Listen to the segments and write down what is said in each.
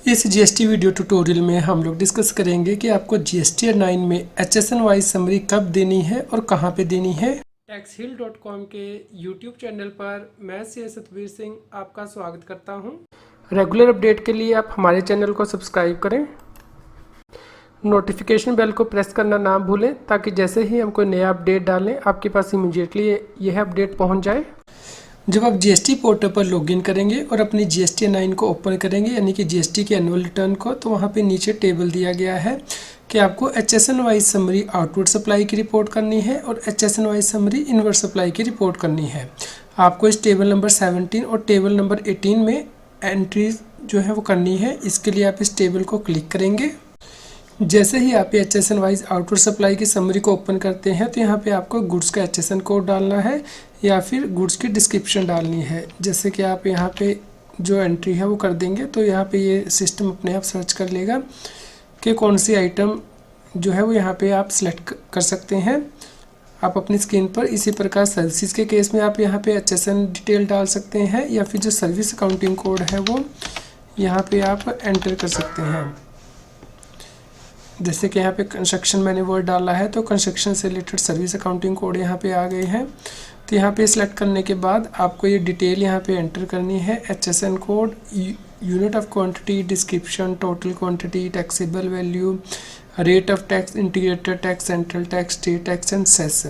इस GST video tutorial में हम लोग डिस्कस करेंगे कि आपको जीएसटी 9 में HSN वाइज समरी कब देनी है और कहां पे देनी है। taxhill.com के यूट्यूब चैनल पर मैं सी सतवीर सिंह आपका स्वागत करता हूं। रेगुलर अपडेट के लिए आप हमारे चैनल को सब्सक्राइब करें, नोटिफिकेशन बेल को प्रेस करना ना भूलें ताकि जैसे ही हम कोई नया अपडेट डालें आपके पास इमीडिएटली यह अपडेट पहुँच जाए। जब आप जीएसटी पोर्टल पर लॉगिन करेंगे और अपनी जीएसटी 9 को ओपन करेंगे यानी कि जीएसटी के एनुअल रिटर्न को, तो वहाँ पे नीचे टेबल दिया गया है कि आपको HSN wise summary outward supply की रिपोर्ट करनी है और HSN wise summary inward supply की रिपोर्ट करनी है। आपको इस टेबल नंबर 17 और टेबल नंबर 18 में एंट्री जो है वो करनी है। इसके लिए आप इस टेबल को क्लिक करेंगे। जैसे ही आप HSN वाइज आउटवर्ड सप्लाई की समरी को ओपन करते हैं तो यहाँ पे आपको गुड्स का HSN कोड डालना है या फिर गुड्स की डिस्क्रिप्शन डालनी है। जैसे कि आप यहाँ पे जो एंट्री है वो कर देंगे तो यहाँ पे ये सिस्टम अपने आप सर्च कर लेगा कि कौन सी आइटम जो है वो यहाँ पे आप सिलेक्ट कर सकते हैं आप अपनी स्क्रीन पर। इसी प्रकार सर्विसेज के केस में आप यहाँ पे HSN डिटेल डाल सकते हैं या फिर जो सर्विस अकाउंटिंग कोड है वो यहाँ पे आप एंटर कर सकते हैं। जैसे कि यहाँ पे कंस्ट्रक्शन मैंने वर्ड डाला है तो कंस्ट्रक्शन से रिलेटेड सर्विस अकाउंटिंग कोड यहाँ पे आ गए हैं। तो यहाँ पे सिलेक्ट करने के बाद आपको ये डिटेल यहाँ पे एंटर करनी है। HSN code, unit of quantity, description, total quantity, taxable value, rate of tax, integrated tax, central tax, state tax and cess.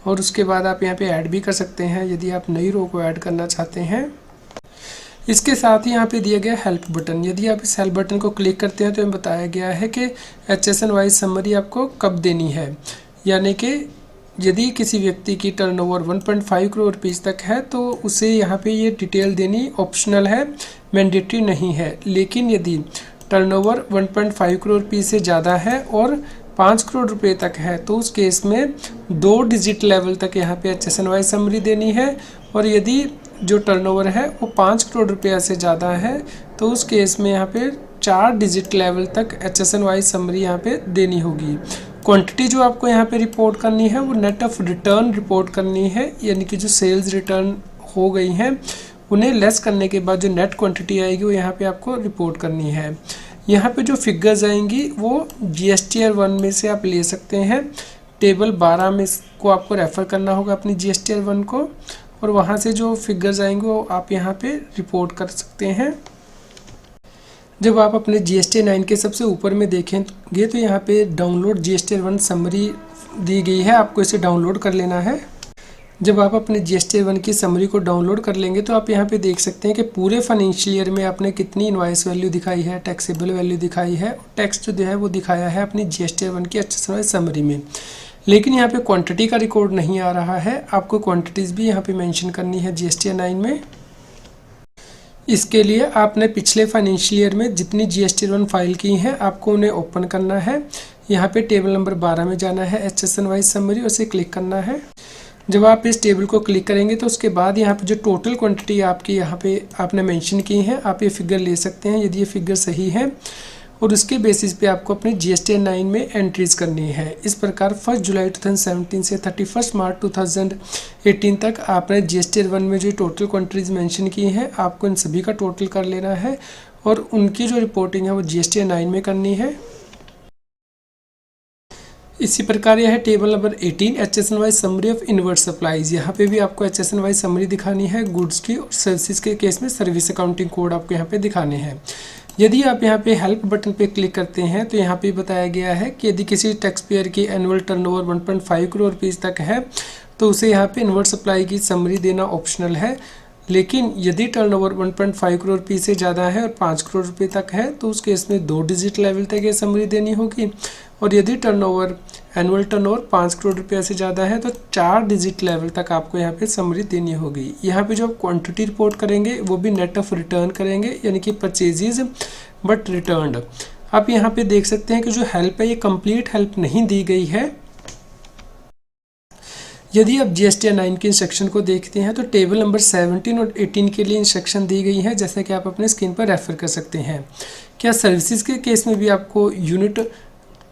और उसके बाद आप यहाँ पे ऐड भी कर सकते हैं यदि आप नई रो को ऐड करना चाहते हैं। इसके साथ ही यहाँ पे दिया गया हेल्प बटन। यदि आप इस हेल्प बटन को क्लिक करते हैं तो हमें बताया गया है कि HSN वाइज समरी आपको कब देनी है। यानी कि यदि किसी व्यक्ति की टर्नओवर 1.5 करोड़ रुपीस तक है तो उसे यहाँ पे ये डिटेल देनी ऑप्शनल है, मैंडेटरी नहीं है। लेकिन यदि टर्नओवर 1.5 करोड़ रुपीस से ज़्यादा है और 5 करोड़ रुपए तक है तो उस केस में 2 डिजिट लेवल तक यहाँ पे HSN वाइज समरी देनी है। और यदि जो टर्नओवर है वो 5 करोड़ रुपया से ज़्यादा है तो उस केस में यहाँ पे 4 डिजिट लेवल तक HSN वाइज समरी यहाँ पे देनी होगी। क्वांटिटी जो आपको यहाँ पे रिपोर्ट करनी है वो नेट ऑफ रिटर्न रिपोर्ट करनी है, यानी कि जो सेल्स रिटर्न हो गई हैं उन्हें लेस करने के बाद जो नेट क्वांटिटी आएगी वो यहाँ पे आपको रिपोर्ट करनी है। यहाँ पे जो फिगर्स आएंगी वो GSTR 1 में से आप ले सकते हैं। टेबल 12 में को आपको रेफ़र करना होगा अपनी GSTR 1 को और वहाँ से जो फिगर्स आएंगे वो आप यहाँ पे रिपोर्ट कर सकते हैं। जब आप अपने GST 9 के सबसे ऊपर में देखेंगे तो यहाँ पे डाउनलोड GST 1 समरी दी गई है, आपको इसे डाउनलोड कर लेना है। जब आप अपने GST 1 की समरी को डाउनलोड कर लेंगे तो आप यहाँ पे देख सकते हैं कि पूरे फाइनेंशियल ईयर में आपने कितनी इनवॉइस वैल्यू दिखाई है, टैक्सेबल वैल्यू दिखाई है, टैक्स जो है वो दिखाया है अपनी GST 1 की HSN वाइज समरी में। लेकिन यहाँ पे क्वांटिटी का रिकॉर्ड नहीं आ रहा है, आपको क्वांटिटीज़ भी यहाँ पे मेंशन करनी है GST 9 में। इसके लिए आपने पिछले फाइनेंशियल ईयर में जितनी GST 1 फाइल की हैं आपको उन्हें ओपन करना है। यहाँ पे टेबल नंबर 12 में जाना है, HSN वाइज समरी, उसे क्लिक करना है। जब आप इस टेबल को क्लिक करेंगे तो उसके बाद यहाँ पे जो टोटल क्वांटिटी आपकी यहाँ पे आपने मेंशन की है आप ये फिगर ले सकते हैं यदि ये फिगर सही है और उसके बेसिस पे आपको अपनी GST 9 में एंट्रीज करनी है। इस प्रकार 1 जुलाई 2017 से 31 मार्च 2018 तक आपने GST 1 में जो टोटल क्वांटिटीज मेंशन की हैं आपको इन सभी का टोटल कर लेना है और उनकी जो रिपोर्टिंग है वो GST 9 में करनी है। इसी प्रकार यह है table number 18 HSN wise summary of inward supplies. यहाँ पे भी आपको HSN वाइज समरी दिखानी है गुड्स की और सर्विसेज के केस में सर्विस अकाउंटिंग कोड आपको यहाँ पे दिखाने हैं। यदि आप यहाँ पे हेल्प बटन पे क्लिक करते हैं तो यहाँ पे बताया गया है कि यदि किसी टैक्स पेयर की एनुअल टर्नओवर 1.5 करोड़ रुपीस तक है तो उसे यहाँ पे इनवर्ड सप्लाई की समरी देना ऑप्शनल है। लेकिन यदि टर्नओवर 1.5 करोड़ रुपये से ज़्यादा है और 5 करोड़ रुपये तक है तो उस केस में 2 डिजिट लेवल तक ये समरी देनी होगी। और यदि टर्नओवर एनुअल टर्नओवर 5 करोड़ रुपये से ज़्यादा है तो 4 डिजिट लेवल तक आपको यहाँ पे समरी देनी होगी। यहाँ पे जो आप क्वांटिटी रिपोर्ट करेंगे वो भी नेट ऑफ रिटर्न करेंगे, यानी कि परचेजेज बट रिटर्न्ड। आप यहाँ पे देख सकते हैं कि जो हेल्प है ये कंप्लीट हेल्प नहीं दी गई है। यदि आप GST 9 के इंस्ट्रक्शन को देखते हैं तो टेबल नंबर 17 और 18 के लिए इंस्ट्रक्शन दी गई है, जैसा कि आप अपने स्क्रीन पर रेफर कर सकते हैं। क्या सर्विसेज के केस में भी आपको यूनिट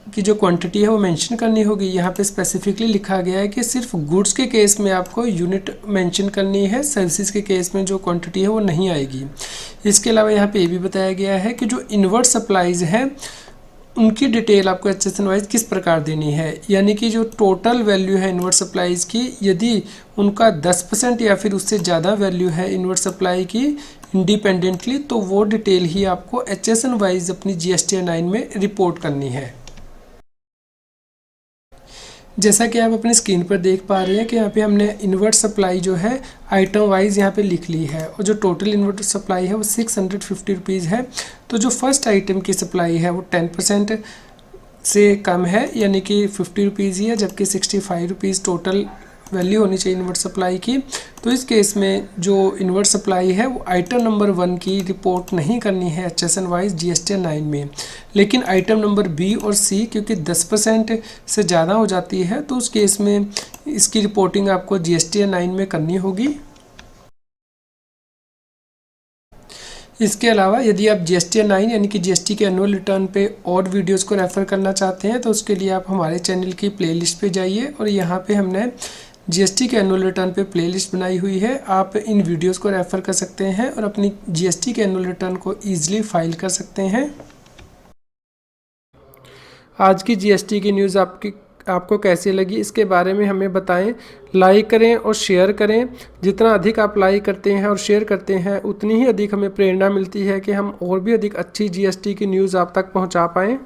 की जो क्वांटिटी है वो मेंशन करनी होगी। यहाँ पे स्पेसिफिकली लिखा गया है कि सिर्फ गुड्स के केस में आपको यूनिट मेंशन करनी है, सर्विसेज के केस में जो क्वांटिटी है वो नहीं आएगी। इसके अलावा यहाँ पे ये भी बताया गया है कि जो इनवर्ट सप्लाईज हैं उनकी डिटेल आपको HSN वाइज किस प्रकार देनी है, यानी कि जो टोटल वैल्यू है इनवर्ट सप्लाईज की, यदि उनका 10% या फिर उससे ज़्यादा वैल्यू है इनवर्ट सप्लाई की इंडिपेंडेंटली, तो वो डिटेल ही आपको HSN वाइज अपनी GSTN 9 में रिपोर्ट करनी है। जैसा कि आप अपनी स्क्रीन पर देख पा रहे हैं कि यहाँ पे हमने इन्वर्ट सप्लाई जो है आइटम वाइज यहाँ पे लिख ली है, और जो टोटल इन्वर्ट सप्लाई है वो 650 रुपीज़ है। तो जो फर्स्ट आइटम की सप्लाई है वो 10% से कम है, यानी कि 50 रुपीज़ ही है, जबकि 65 रुपीज़ टोटल वैल्यू होनी चाहिए इन्वर्ट सप्लाई की। तो इस केस में जो इन्वर्ट सप्लाई है वो आइटम नंबर 1 की रिपोर्ट नहीं करनी है HSN वाइज GSTN 9 में, लेकिन आइटम नंबर B और C क्योंकि 10% से ज़्यादा हो जाती है तो उस केस में इसकी रिपोर्टिंग आपको GSTN 9 में करनी होगी। इसके अलावा यदि आप GSTN 9 यानी कि GST के एनुअल रिटर्न पे और वीडियोस को रेफ़र करना चाहते हैं तो उसके लिए आप हमारे चैनल की प्लेलिस्ट पे जाइए, और यहाँ पे हमने GST के एनुअल रिटर्न पे प्लेलिस्ट बनाई हुई है। आप इन वीडियोस को रेफ़र कर सकते हैं और अपनी GST के एनुअल रिटर्न को ईजिली फाइल कर सकते हैं। आज की GST की न्यूज़ आपको कैसी लगी इसके बारे में हमें बताएं। लाइक करें और शेयर करें। जितना अधिक आप लाइक करते हैं और शेयर करते हैं उतनी ही अधिक हमें प्रेरणा मिलती है कि हम और भी अधिक अच्छी GST की न्यूज़ आप तक पहुंचा पाएं।